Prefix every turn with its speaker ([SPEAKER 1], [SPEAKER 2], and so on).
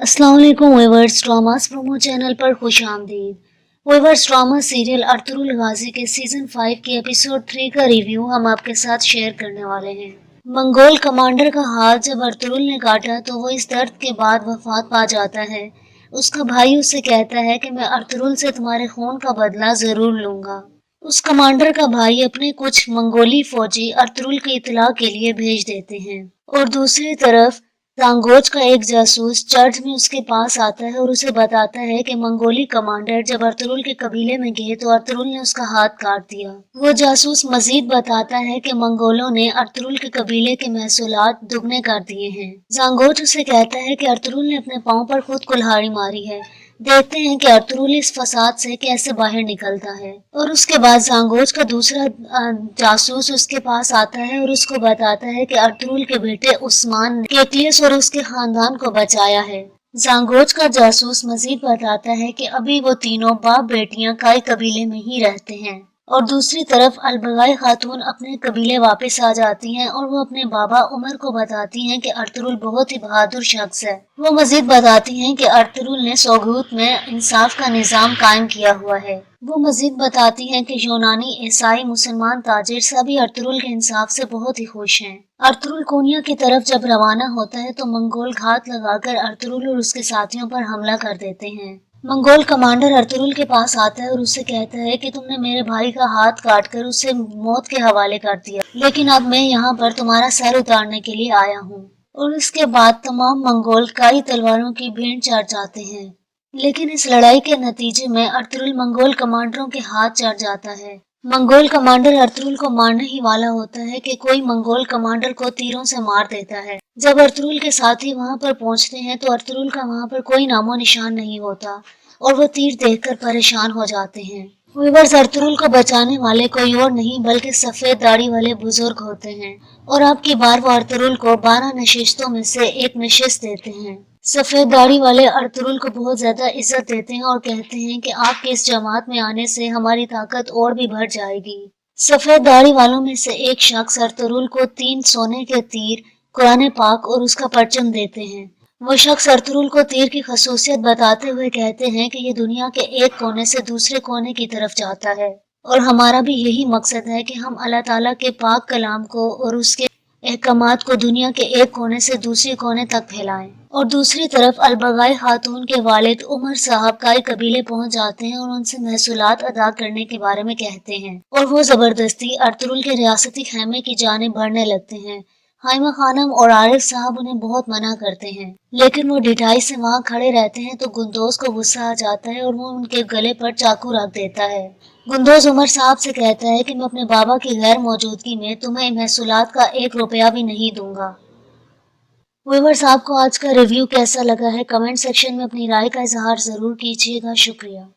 [SPEAKER 1] अस्सलाम वालेकुम viewers, dramas promo channel पर खुश आमदीद। व्यूअर्स, ड्रामा सीरियल अर्तुगरुल गाजी के सीजन 5 के एपिसोड 3 का रिव्यू हम आपके साथ शेयर करने वाले हैं। मंगोल कमांडर का हाथ जब अर्तुगरुल ने काटा तो वो इस दर्द के बाद वफात पा जाता है। उसका भाई उससे कहता है कि मैं अर्तुगरुल से तुम्हारे खून का बदला जरूर लूंगा। उस कमांडर का भाई अपने कुछ मंगोली फौजी अर्तुगरुल की इतला के लिए भेज देते हैं और दूसरी तरफ सांगोच का एक जासूस चर्च में उसके पास आता है और उसे बताता है कि मंगोली कमांडर जब अर्तुगरुल के कबीले में गए तो अर्तुगरुल ने उसका हाथ काट दिया। वो जासूस मजीद बताता है कि मंगोलों ने अर्तुगरुल के कबीले के महसूलात दुगने कर दिए हैं। सांगोच उसे कहता है कि अर्तुगरुल ने अपने पांव पर खुद कुल्हाड़ी मारी है। देखते हैं कि अर्तुगरुल इस फसाद से कैसे बाहर निकलता है। और उसके बाद सांगोच का दूसरा जासूस उसके पास आता है और उसको बताता है कि अर्तुगरुल के बेटे उस्मान ने केकलियस और उसके खानदान को बचाया है। सांगोच का जासूस मजीद बताता है कि अभी वो तीनों बाप बेटियां काई कबीले में ही रहते हैं और दूसरी तरफ अलबगाई खातून अपने कबीले वापस आ जाती हैं और वो अपने बाबा उमर को बताती हैं कि अर्तुगरुल बहुत ही बहादुर शख्स है। वो मजीद बताती हैं कि अर्तुगरुल ने सोगूत में इंसाफ का निजाम कायम किया हुआ है। वो मजीद बताती हैं कि यूनानी, ईसाई, मुसलमान ताजिर सभी अर्तुगरुल के इंसाफ से बहुत ही खुश हैं। अर्तुगरुल कोनिया की तरफ जब रवाना होता है तो मंगोल घात लगाकर अर्तुगरुल और उसके साथियों पर हमला कर देते हैं। मंगोल कमांडर अर्तुगरुल के पास आता है और उससे कहता है कि तुमने मेरे भाई का हाथ काटकर उसे मौत के हवाले कर दिया, लेकिन अब मैं यहाँ पर तुम्हारा सर उतारने के लिए आया हूँ। और इसके बाद तमाम मंगोल कई तलवारों की भीड़ चढ़ जाते हैं, लेकिन इस लड़ाई के नतीजे में अर्तुगरुल मंगोल कमांडरों के हाथ चढ़ जाता है। मंगोल कमांडर अर्तुगरुल को मारने ही वाला होता है कि कोई मंगोल कमांडर को तीरों से मार देता है। जब अर्तुगरुल के साथी वहां पर पहुंचते हैं तो अर्तुगरुल का वहां पर कोई नामो निशान नहीं होता और वो तीर देखकर परेशान हो जाते हैं। व्यूअर्स, अर्तुगरुल को बचाने वाले कोई और नहीं बल्कि सफेद दाढ़ी वाले बुजुर्ग होते हैं और अब की बार वो अर्तुगरुल को 12 नशिस्तों में से एक नशिस्त देते हैं। सफेद दाढ़ी वाले अर्तुगरुल को बहुत ज्यादा इज्जत देते हैं और कहते हैं कि आपके इस जमात में आने से हमारी ताकत और भी बढ़ जाएगी। सफेद दाढ़ी वालों में से एक शख्स अर्तुगरुल को 3 सोने के तीर, कुरान पाक और उसका परचम देते हैं। वो शख्स अर्तुगरुल को तीर की खसूसियत बताते हुए कहते हैं कि ये दुनिया के एक कोने से दूसरे कोने की तरफ जाता है और हमारा भी यही मकसद है कि हम अल्लाह ताला के पाक कलाम को और उसके अहकामात को दुनिया के एक कोने से दूसरे कोने तक फैलाएं। और दूसरी तरफ अलबगाई खातून के वालिद उमर साहब कई कबीले पहुंच जाते हैं और उनसे महसूलात अदा करने के बारे में कहते हैं और वो जबरदस्ती अर्तुगरुल के रियासती खैमे की जानिब बढ़ने लगते हैं। हाइमा खानम और आरिफ साहब उन्हें बहुत मना करते हैं, लेकिन वो ढिठाई से वहाँ खड़े रहते हैं तो गुंदोज को गुस्सा आ जाता है और वो उनके गले पर चाकू रख देता है। गुंदोज उमर साहब से कहता है कि मैं अपने बाबा की गैर मौजूदगी में तुम्हें महसूलात का 1 रुपया भी नहीं दूंगा। व्यूअर्स, आपको आज का रिव्यू कैसा लगा है कमेंट सेक्शन में अपनी राय का इजहार जरूर कीजिएगा। शुक्रिया।